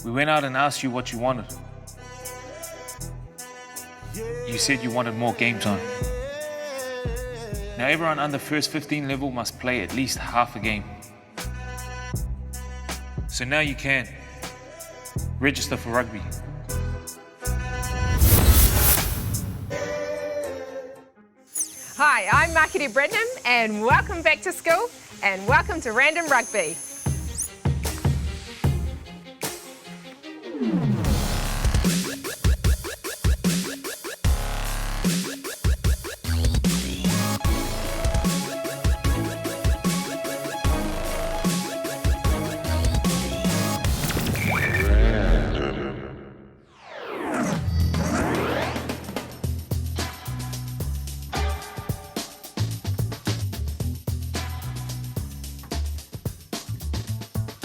We went out and asked you what you wanted. You said you wanted more game time. Now everyone under first 15 level must play at least half a game. So now you can. Register for rugby. Hi, I'm Marketer Brendan and welcome back to school and welcome to Random Rugby.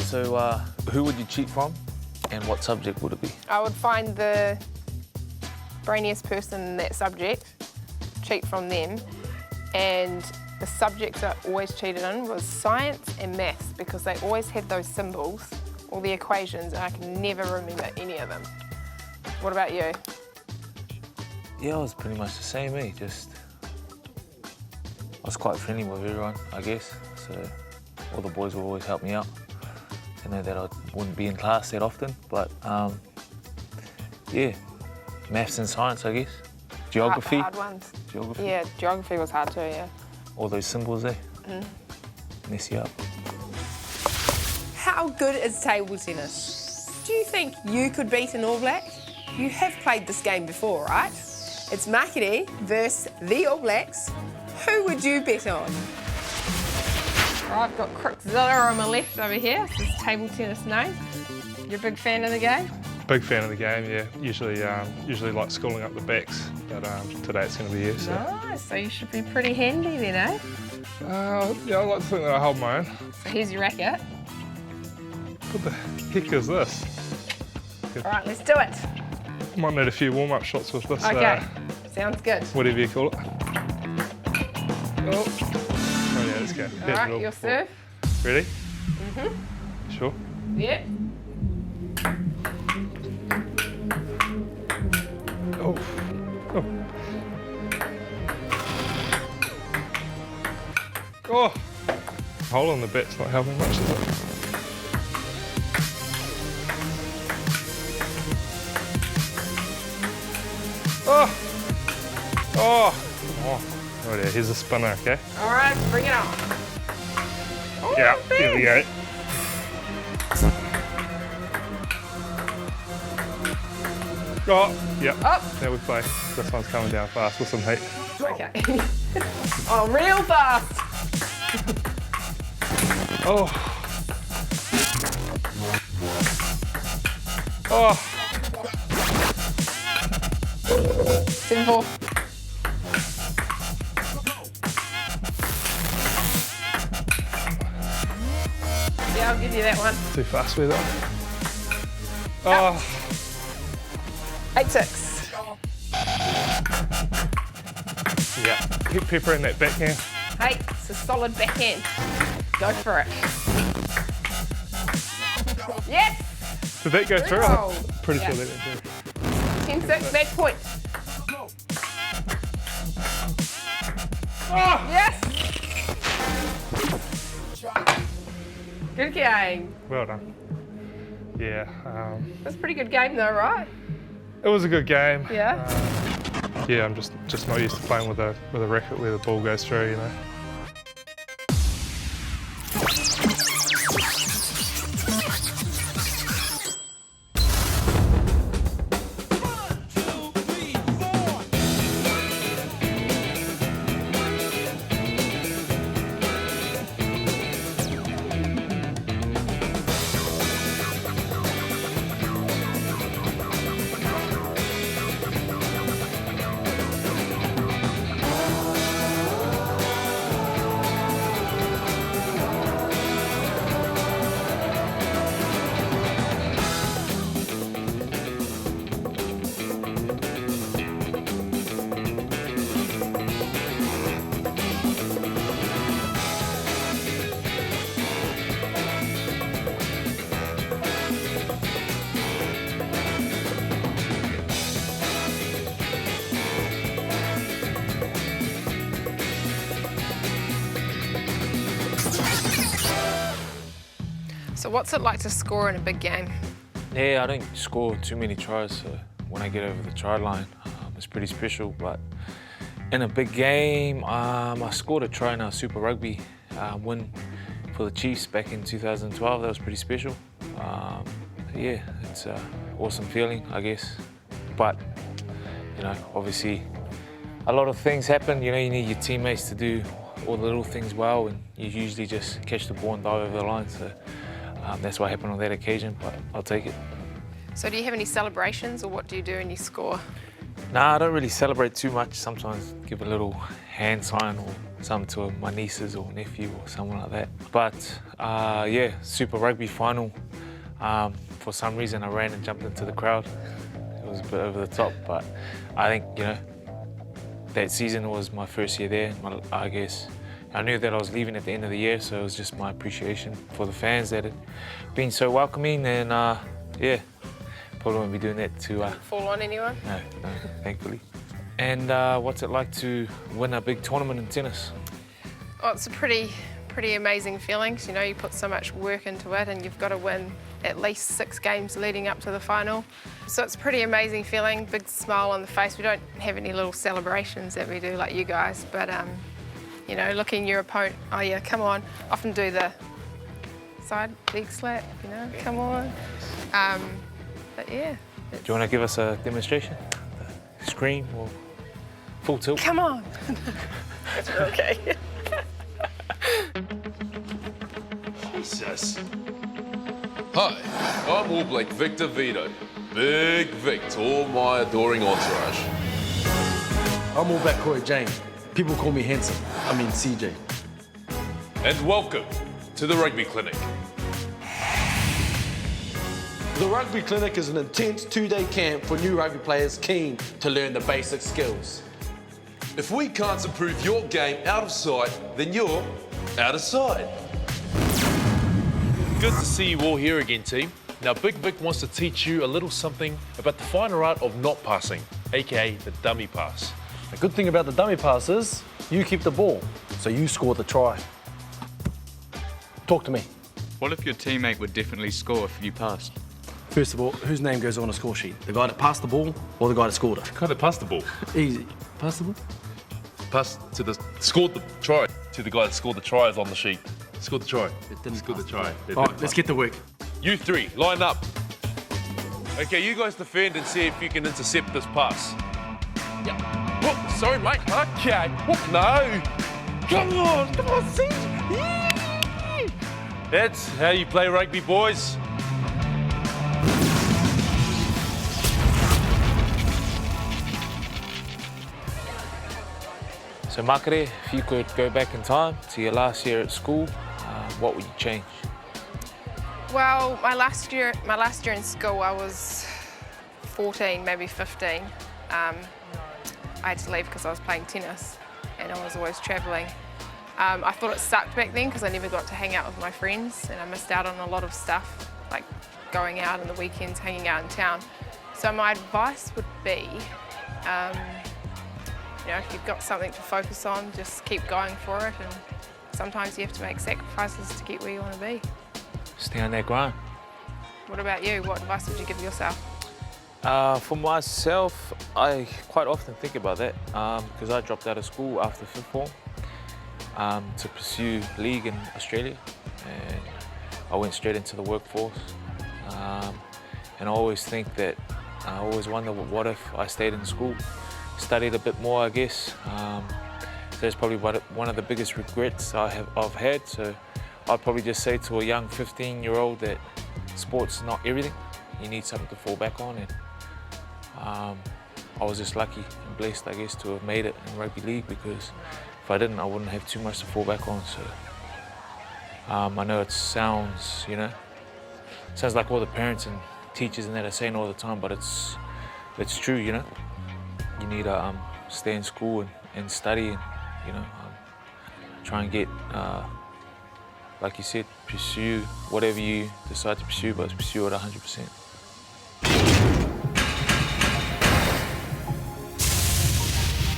So who would you cheat from and what subject would it be? I would find the brainiest person in that subject, cheat from them, and the subjects I always cheated in was science and maths because they always had those symbols or the equations and I can never remember any of them. What about you? Yeah, I was pretty much the same, I was quite friendly with everyone, I guess, so all the boys would always help me out. I know that I wouldn't be in class that often, but yeah, maths and science, I guess. Geography. Hard ones. Geography. Yeah, geography was hard too, yeah. All those symbols there, mess you up. How good is table tennis? Do you think you could beat an All Black? You have played this game before, right? It's Makere versus the All Blacks. Who would you bet on? I've got Crookzilla on my left over here. This is table tennis name. You're a big fan of the game? Big fan of the game, yeah. Usually like schooling up the backs, but today it's going to be you. So. Nice, so you should be pretty handy then, eh? Yeah, I like to think that I hold my own. So here's your racket. What the heck is this? All right, let's do it. Might need a few warm-up shots with this. Okay, sounds good. Whatever you call it. Oh yeah, let's go. All right, your serve. Ready? Mm-hmm. Sure. Yeah. Oh. Oh. Oh. Hole on the bat's not helping much, is it? Oh. Oh. Oh. Oh yeah, here's a spinner, okay? All right, bring it on. Oh, Yeah, here we go. Oh, yep. Up. Now we play. This one's coming down fast with some heat. Okay. Oh, real fast. Oh. Oh. 7-4. Yeah, I'll give you that one. Too fast with it. Oh. 8-6. Yeah, keep peppering that backhand. Hey, it's a solid backhand. Go for it. Yes! Did that go through? Oh. I'm pretty Yeah. sure that went through. 10-6, match point. Oh. Yes! Good game. Well done. Yeah, That's a pretty good game though, right? it was a good game. Yeah. Yeah, I'm just not used to playing with a racket where the ball goes through, you know. So what's it like to score in a big game? Yeah, I don't score too many tries, so when I get over the try line, it's pretty special. But in a big game, I scored a try in our Super Rugby win for the Chiefs back in 2012. That was pretty special. Yeah, it's an awesome feeling, I guess. But, you know, obviously, a lot of things happen. You know, you need your teammates to do all the little things well, and you usually just catch the ball and dive over the line. So that's what happened on that occasion, but I'll take it. So do you have any celebrations, or what do you do when you score? Nah, I don't really celebrate too much. Sometimes give a little hand sign or something to my nieces or nephew or someone like that. But yeah, Super Rugby final. For some reason, I ran and jumped into the crowd. It was a bit over the top, but I think, you know, that season was my first year there. I guess I knew that I was leaving at the end of the year, so it was just my appreciation for the fans that had been so welcoming, and yeah, probably won't be doing that to... Fall on anyone? No, thankfully. And what's it like to win a big tournament in tennis? Oh, it's a pretty amazing feeling. You know, you put so much work into it, and you've got to win at least 6 games leading up to the final. So it's a pretty amazing feeling, big smile on the face. We don't have any little celebrations that we do like you guys, but you know, looking your opponent, oh yeah, come on. Often do the side leg slap, you know, come on. But yeah. Do you want to give us a demonstration? Scream or full tilt? Come on. That's okay. Jesus. Hi, I'm All Black Victor Vito. Big Vic to all my adoring entourage. I'm All Black Corey James. People call me handsome. I mean CJ. And welcome to the Rugby Clinic. The Rugby Clinic is an intense 2-day camp for new rugby players keen to learn the basic skills. If we can't improve your game out of sight, then you're out of sight. Good to see you all here again, team. Now, Big Vic wants to teach you a little something about the finer art of not passing, aka the dummy pass. The good thing about the dummy pass is you keep the ball, so you score the try. Talk to me. What if your teammate would definitely score if you passed? First of all, whose name goes on a score sheet? The guy that passed the ball or the guy that scored it? Kind of passed the ball. Easy. Pass the ball? Pass to the scored the try. To the guy that scored the try is on the sheet. Scored the try. Scored the try. It All didn't right, let's get to work. You 3, line up. Okay, you guys defend and see if you can intercept this pass. Yeah. Oh, sorry, mate. Okay. Oh, no. Come on, see. That's how you play rugby, boys. So Makere, if you could go back in time to your last year at school, what would you change? Well, my last year in school, I was 14, maybe 15. I had to leave because I was playing tennis and I was always travelling. I thought it sucked back then because I never got to hang out with my friends, and I missed out on a lot of stuff, like going out on the weekends, hanging out in town. So my advice would be, you know, if you've got something to focus on, just keep going for it, and sometimes you have to make sacrifices to get where you want to be. Stay on that grind. What about you? What advice would you give yourself? For myself, I quite often think about that because I dropped out of school after 5th form to pursue league in Australia, and I went straight into the workforce. And I always think that, I always wonder what if I stayed in school, studied a bit more, I guess. That's probably one of the biggest regrets I've had. So I'd probably just say to a young 15-year-old that sport's not everything. You need something to fall back on, and I was just lucky and blessed, I guess, to have made it in rugby league, because if I didn't, I wouldn't have too much to fall back on. So I know it sounds, you know, sounds like all the parents and teachers and that are saying all the time, but it's true, you know. You need to stay in school and study, and, you know, try and get, like you said, pursue whatever you decide to pursue, but pursue it 100%.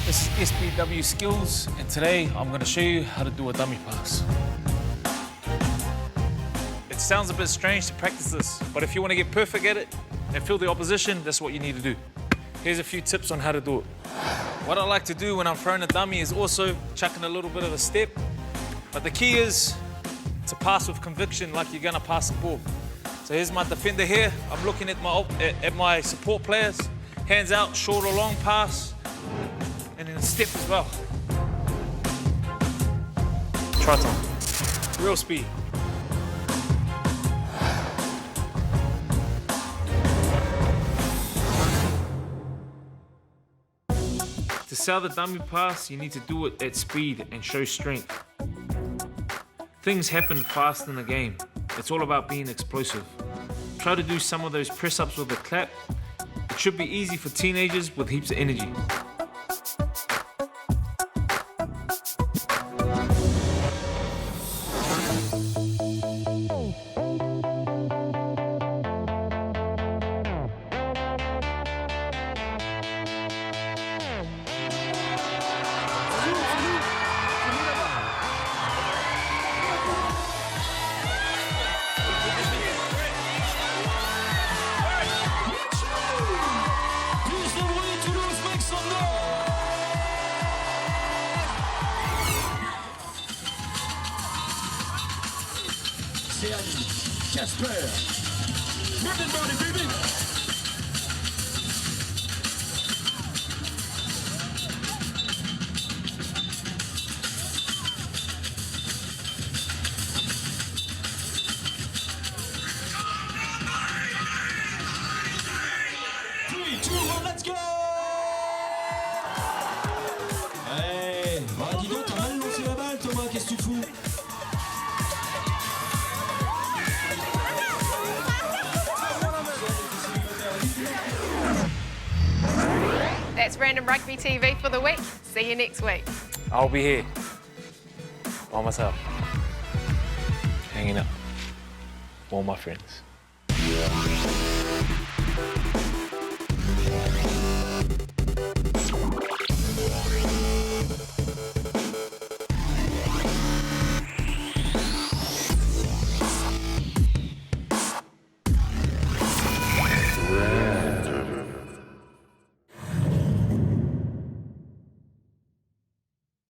This is SBW Skillz, and today I'm going to show you how to do a dummy pass. It's sounds a bit strange to practice this, but if you want to get perfect at it and feel the opposition, that's what you need to do. Here's a few tips on how to do it. What I like to do when I'm throwing a dummy is also chucking a little bit of a step, but the key is to pass with conviction like you're gonna pass the ball. So here's my defender here. I'm looking at my support players. Hands out, short or long pass, and then a step as well. Try time. Real speed. To sell the dummy pass, you need to do it at speed and show strength. Things happen fast in the game. It's all about being explosive. Try to do some of those press-ups with a clap. It should be easy for teenagers with heaps of energy. Casper. Random Rugby TV. Let's go! Hey, bah dis donc, t'as mal lancé la balle, Thomas, qu'est-ce que tu fous? That's Random Rugby TV for the week. See you next week. I'll be here by myself, hanging out with all my friends.